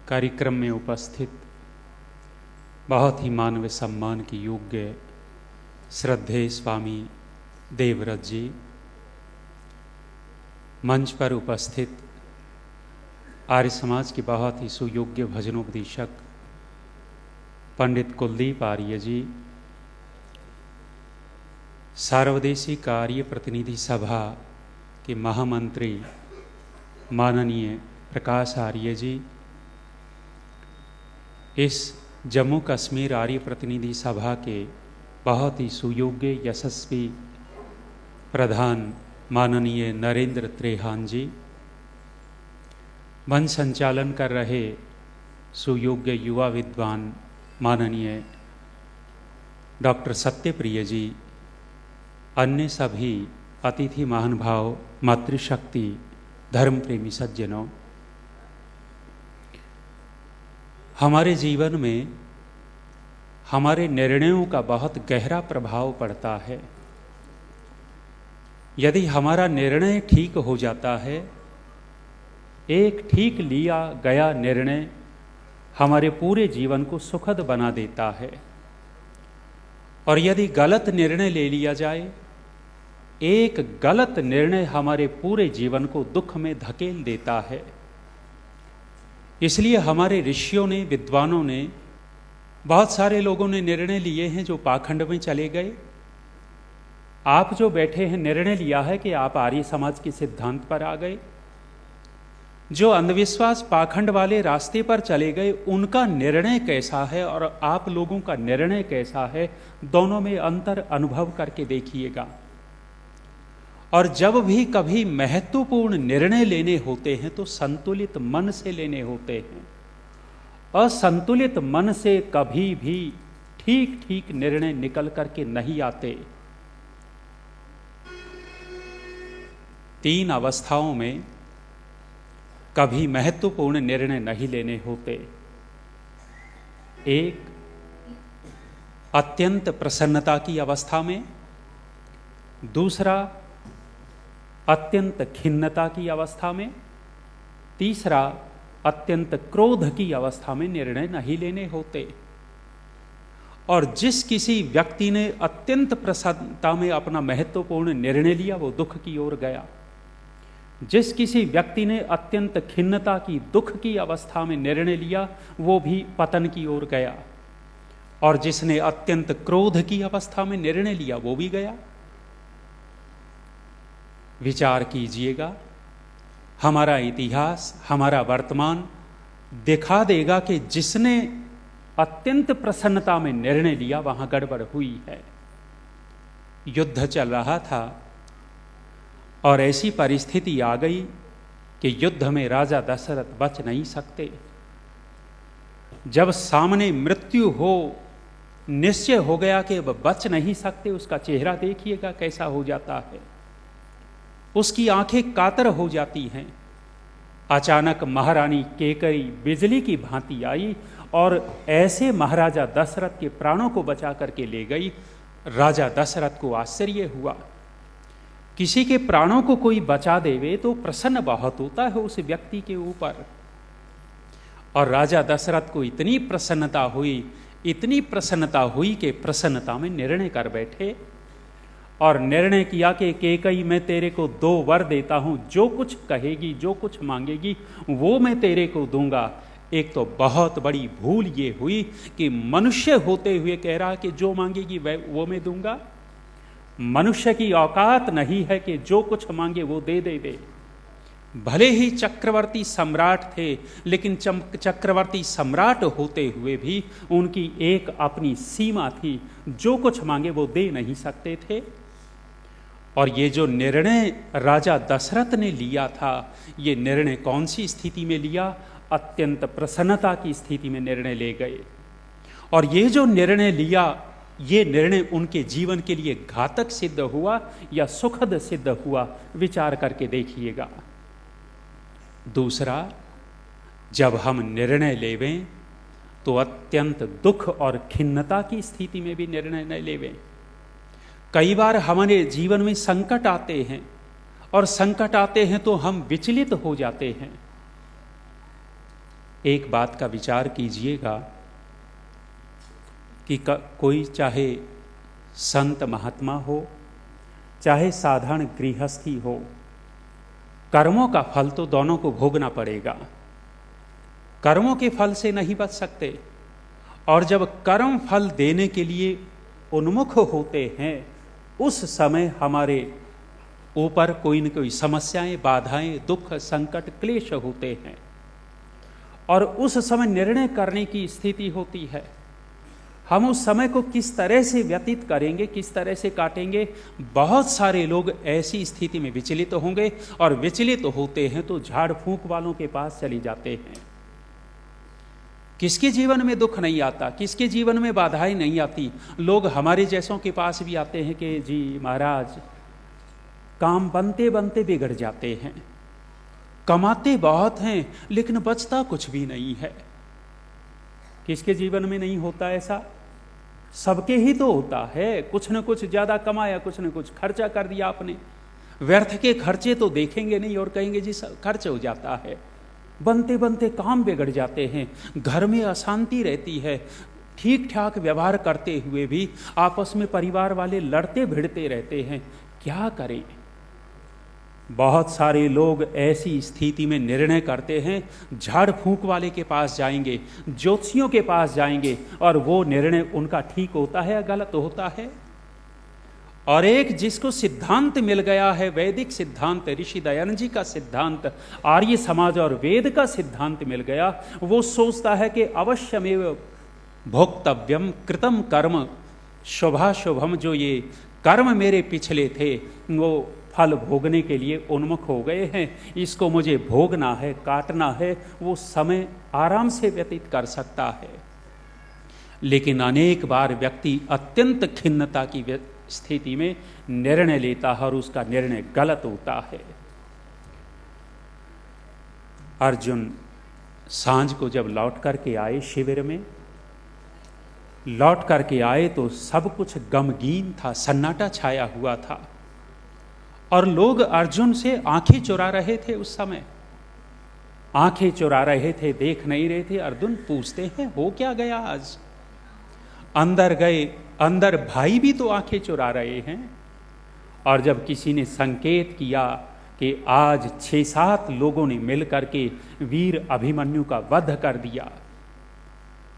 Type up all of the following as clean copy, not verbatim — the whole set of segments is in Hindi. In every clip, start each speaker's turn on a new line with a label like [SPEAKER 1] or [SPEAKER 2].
[SPEAKER 1] कार्यक्रम में उपस्थित बहुत ही मानव सम्मान की योग्य श्रद्धेय स्वामी देवव्रत जी, मंच पर उपस्थित आर्य समाज के बहुत ही सुयोग्य भजनोपदेशक पंडित कुलदीप आर्य जी, सार्वदेशिक कार्य प्रतिनिधि सभा के महामंत्री माननीय प्रकाश आर्य जी, इस जम्मू कश्मीर आर्य प्रतिनिधि सभा के बहुत ही सुयोग्य यशस्वी प्रधान माननीय नरेंद्र त्रेहान जी, मंच संचालन कर रहे सुयोग्य युवा विद्वान माननीय डॉक्टर सत्यप्रिय जी, अन्य सभी अतिथि महानुभाव, मातृशक्ति, धर्म प्रेमी सज्जनों, हमारे जीवन में हमारे निर्णयों का बहुत गहरा प्रभाव पड़ता है। यदि हमारा निर्णय ठीक हो जाता है, एक ठीक लिया गया निर्णय हमारे पूरे जीवन को सुखद बना देता है, और यदि गलत निर्णय ले लिया जाए, एक गलत निर्णय हमारे पूरे जीवन को दुख में धकेल देता है। इसलिए हमारे ऋषियों ने, विद्वानों ने, बहुत सारे लोगों ने निर्णय लिए हैं जो पाखंड में चले गए। आप जो बैठे हैं, निर्णय लिया है कि आप आर्य समाज के सिद्धांत पर आ गए। जो अंधविश्वास पाखंड वाले रास्ते पर चले गए, उनका निर्णय कैसा है और आप लोगों का निर्णय कैसा है, दोनों में अंतर अनुभव करके देखिएगा। और जब भी कभी महत्वपूर्ण निर्णय लेने होते हैं तो संतुलित मन से लेने होते हैं। असंतुलित मन से कभी भी ठीक ठीक निर्णय निकल करके नहीं आते। 3 अवस्थाओं में कभी महत्वपूर्ण निर्णय नहीं लेने होते। एक, अत्यंत प्रसन्नता की अवस्था में। दूसरा, अत्यंत खिन्नता की अवस्था में। तीसरा, अत्यंत क्रोध की अवस्था में निर्णय नहीं लेने होते। और जिस किसी व्यक्ति ने अत्यंत प्रसन्नता में अपना महत्वपूर्ण निर्णय लिया, वो दुख की ओर गया। जिस किसी व्यक्ति ने अत्यंत खिन्नता की, दुख की अवस्था में निर्णय लिया, वो भी पतन की ओर गया। और जिसने अत्यंत क्रोध की अवस्था में निर्णय लिया, वो भी गया। विचार कीजिएगा, हमारा इतिहास, हमारा वर्तमान दिखा देगा कि जिसने अत्यंत प्रसन्नता में निर्णय लिया, वहां गड़बड़ हुई है। युद्ध चल रहा था और ऐसी परिस्थिति आ गई कि युद्ध में राजा दशरथ बच नहीं सकते। जब सामने मृत्यु हो, निश्चय हो गया कि वह बच नहीं सकते, उसका चेहरा देखिएगा कैसा हो जाता है। उसकी आंखें कातर हो जाती हैं। अचानक महारानी केकई बिजली की भांति आई और ऐसे महाराजा दशरथ के प्राणों को बचा करके ले गई। राजा दशरथ को आश्चर्य हुआ। किसी के प्राणों को कोई बचा देवे तो प्रसन्न बहुत होता है उस व्यक्ति के ऊपर। और राजा दशरथ को इतनी प्रसन्नता हुई कि प्रसन्नता में निर्णय कर बैठे और निर्णय किया कि केकई, मैं तेरे को 2 वर देता हूं, जो कुछ कहेगी, जो कुछ मांगेगी, वो मैं तेरे को दूंगा। एक तो बहुत बड़ी भूल ये हुई कि मनुष्य होते हुए कह रहा कि जो मांगेगी वो मैं दूंगा। मनुष्य की औकात नहीं है कि जो कुछ मांगे वो दे। भले ही चक्रवर्ती सम्राट थे, लेकिन चक्रवर्ती सम्राट होते हुए भी उनकी एक अपनी सीमा थी। जो कुछ मांगे वो दे नहीं सकते थे। और ये जो निर्णय राजा दशरथ ने लिया था, ये निर्णय कौन सी स्थिति में लिया? अत्यंत प्रसन्नता की स्थिति में निर्णय ले गए। और ये जो निर्णय लिया, ये निर्णय उनके जीवन के लिए घातक सिद्ध हुआ या सुखद सिद्ध हुआ, विचार करके देखिएगा। दूसरा, जब हम निर्णय लेवें तो अत्यंत दुख और खिन्नता की स्थिति में भी निर्णय न लेवें। कई बार हमारे जीवन में संकट आते हैं और संकट आते हैं तो हम विचलित हो जाते हैं। एक बात का विचार कीजिएगा कि कोई चाहे संत महात्मा हो, चाहे साधारण गृहस्थी हो, कर्मों का फल तो दोनों को भोगना पड़ेगा। कर्मों के फल से नहीं बच सकते, और जब कर्म फल देने के लिए उन्मुख होते हैं उस समय हमारे ऊपर कोई न कोई समस्याएं, बाधाएं, दुख, संकट, क्लेश होते हैं, और उस समय निर्णय करने की स्थिति होती है। हम उस समय को किस तरह से व्यतीत करेंगे, किस तरह से काटेंगे। बहुत सारे लोग ऐसी स्थिति में विचलित होंगे, और विचलित होते हैं तो झाड़ फूंक वालों के पास चले जाते हैं। किसके जीवन में दुख नहीं आता, किसके जीवन में बाधाएं नहीं आती। लोग हमारे जैसों के पास भी आते हैं कि जी महाराज, काम बनते बनते बिगड़ जाते हैं, कमाते बहुत हैं लेकिन बचता कुछ भी नहीं है। किसके जीवन में नहीं होता ऐसा? सबके ही तो होता है। कुछ न कुछ ज्यादा कमाया, कुछ न कुछ खर्चा कर दिया आपने। व्यर्थ के खर्चे तो देखेंगे नहीं और कहेंगे जी खर्च हो जाता है। बनते बनते काम बिगड़ जाते हैं, घर में अशांति रहती है। ठीक ठाक व्यवहार करते हुए भी आपस में परिवार वाले लड़ते भिड़ते रहते हैं। क्या करें? बहुत सारे लोग ऐसी स्थिति में निर्णय करते हैं, झाड़ फूंक वाले के पास जाएंगे, ज्योतिषियों के पास जाएंगे, और वो निर्णय उनका ठीक होता है या गलत होता है। और एक जिसको सिद्धांत मिल गया है, वैदिक सिद्धांत, ऋषि दयानंद जी का सिद्धांत, आर्य समाज और वेद का सिद्धांत मिल गया, वो सोचता है कि अवश्यमेव भोक्तव्यम कृतम कर्म शुभाशुभम। जो ये कर्म मेरे पिछले थे वो फल भोगने के लिए उन्मुख हो गए हैं, इसको मुझे भोगना है, काटना है। वो समय आराम से व्यतीत कर सकता है। लेकिन अनेक बार व्यक्ति अत्यंत खिन्नता की स्थिति में निर्णय लेता है और उसका निर्णय गलत होता है। अर्जुन सांझ को जब लौट करके आए, शिविर में लौट करके आए तो सब कुछ गमगीन था, सन्नाटा छाया हुआ था, और लोग अर्जुन से आंखें चुरा रहे थे। उस समय आंखें चुरा रहे थे, देख नहीं रहे थे। अर्जुन पूछते हैं हो क्या गया आज? अंदर गए, अंदर भाई भी तो आंखें चुरा रहे हैं। और जब किसी ने संकेत किया कि आज 6-7 लोगों ने मिलकर के वीर अभिमन्यु का वध कर दिया,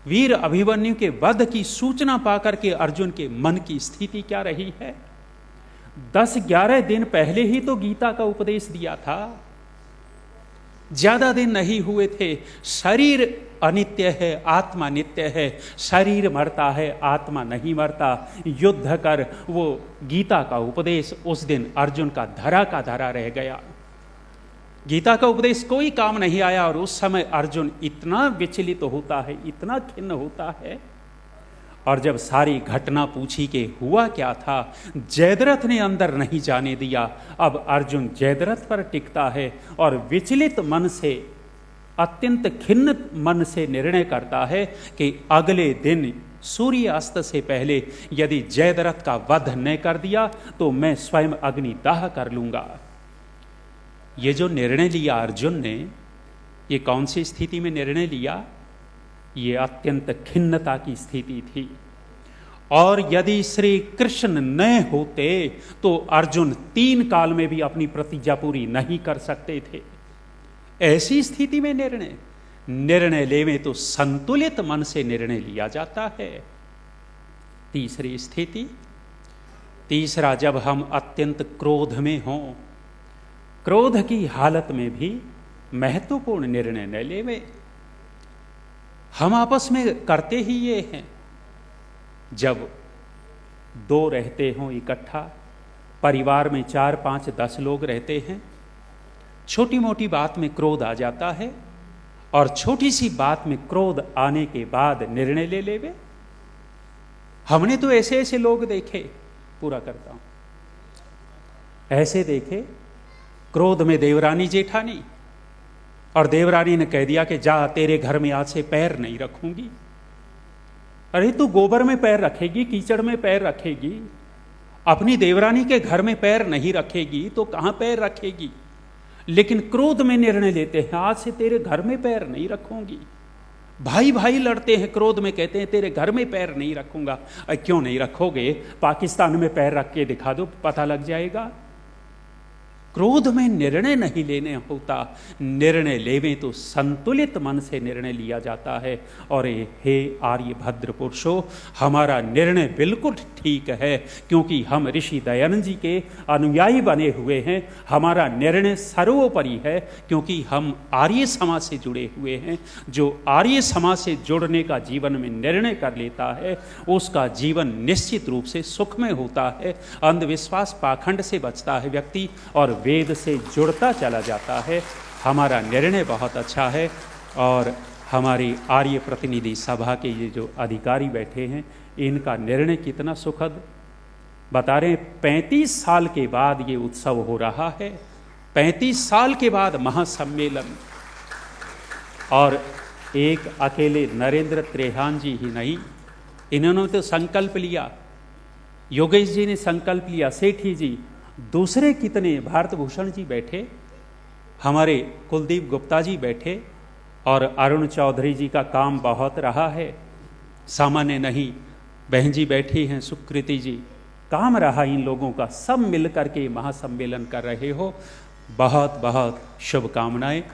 [SPEAKER 1] वीर अभिमन्यु के वध की सूचना पाकर के अर्जुन के मन की स्थिति क्या रही है? 10-11 दिन पहले ही तो गीता का उपदेश दिया था, ज्यादा दिन नहीं हुए थे। शरीर अनित्य है, आत्मा नित्य है। शरीर मरता है, आत्मा नहीं मरता। युद्ध कर, वो गीता का उपदेश उस दिन अर्जुन का धरा का धरा रह गया। गीता का उपदेश कोई काम नहीं आया, और उस समय अर्जुन इतना विचलित होता है, इतना खिन्न होता है। और जब सारी घटना पूछी कि हुआ क्या था, जयद्रथ ने अंदर नहीं जाने दिया। अब अर्जुन जयद्रथ पर टिकता है और विचलित मन से, अत्यंत खिन्न मन से निर्णय करता है कि अगले दिन सूर्यास्त से पहले यदि जयद्रथ का वध न कर दिया तो मैं स्वयं अग्निदाह कर लूंगा। ये जो निर्णय लिया अर्जुन ने, ये कौन सी स्थिति में निर्णय लिया? ये अत्यंत खिन्नता की स्थिति थी। और यदि श्री कृष्ण न होते तो अर्जुन 3 काल में भी अपनी प्रतिज्ञा पूरी नहीं कर सकते थे। ऐसी स्थिति में निर्णय लेवे तो संतुलित मन से निर्णय लिया जाता है। तीसरी स्थिति, तीसरा, जब हम अत्यंत क्रोध में हों, क्रोध की हालत में भी महत्वपूर्ण निर्णय न लेवे। हम आपस में करते ही ये हैं, जब 2 रहते हों इकट्ठा, परिवार में 4, 5, 10 लोग रहते हैं, छोटी मोटी बात में क्रोध आ जाता है, और छोटी सी बात में क्रोध आने के बाद निर्णय ले लेवे। हमने तो ऐसे ऐसे लोग देखे, पूरा करता हूं, ऐसे देखे, क्रोध में देवरानी जेठानी, और देवरानी ने कह दिया कि जा, तेरे घर में आज से पैर नहीं रखूंगी। अरे तू गोबर में पैर रखेगी, कीचड़ में पैर रखेगी, अपनी देवरानी के घर में पैर नहीं रखेगी तो कहां पैर रखेगी? लेकिन क्रोध में निर्णय लेते हैं, आज से तेरे घर में पैर नहीं रखूंगी। भाई भाई लड़ते हैं, क्रोध में कहते हैं तेरे घर में पैर नहीं रखूंगा। क्यों नहीं रखोगे? पाकिस्तान में पैर रख के दिखा दो, पता लग जाएगा। क्रोध में निर्णय नहीं लेने होता, निर्णय लेवे तो संतुलित मन से निर्णय लिया जाता है। और हे आर्य भद्र पुरुषों, हमारा निर्णय बिल्कुल ठीक है, क्योंकि हम ऋषि दयानंद जी के अनुयायी बने हुए हैं। हमारा निर्णय सर्वोपरि है, क्योंकि हम आर्य समाज से जुड़े हुए हैं। जो आर्य समाज से जुड़ने का जीवन में निर्णय कर लेता है, उसका जीवन निश्चित रूप से सुखमय होता है। अंधविश्वास पाखंड से बचता है व्यक्ति, और वेद से जुड़ता चला जाता है। हमारा निर्णय बहुत अच्छा है। और हमारी आर्य प्रतिनिधि सभा के ये जो अधिकारी बैठे हैं, इनका निर्णय कितना सुखद बता रहे हैं। 35 साल के बाद ये उत्सव हो रहा है, 35 साल के बाद महासम्मेलन। और एक अकेले नरेंद्र त्रेहान जी ही नहीं, इन्होंने तो संकल्प लिया, योगेश जी ने संकल्प लिया, सेठी जी, दूसरे कितने, भारत भूषण जी बैठे, हमारे कुलदीप गुप्ता जी बैठे, और अरुण चौधरी जी का काम बहुत रहा है, सामान्य नहीं। बहन जी बैठी हैं, सुकृति जी, काम रहा इन लोगों का। सब मिलकर के महासम्मेलन कर रहे हो। बहुत बहुत शुभकामनाएं।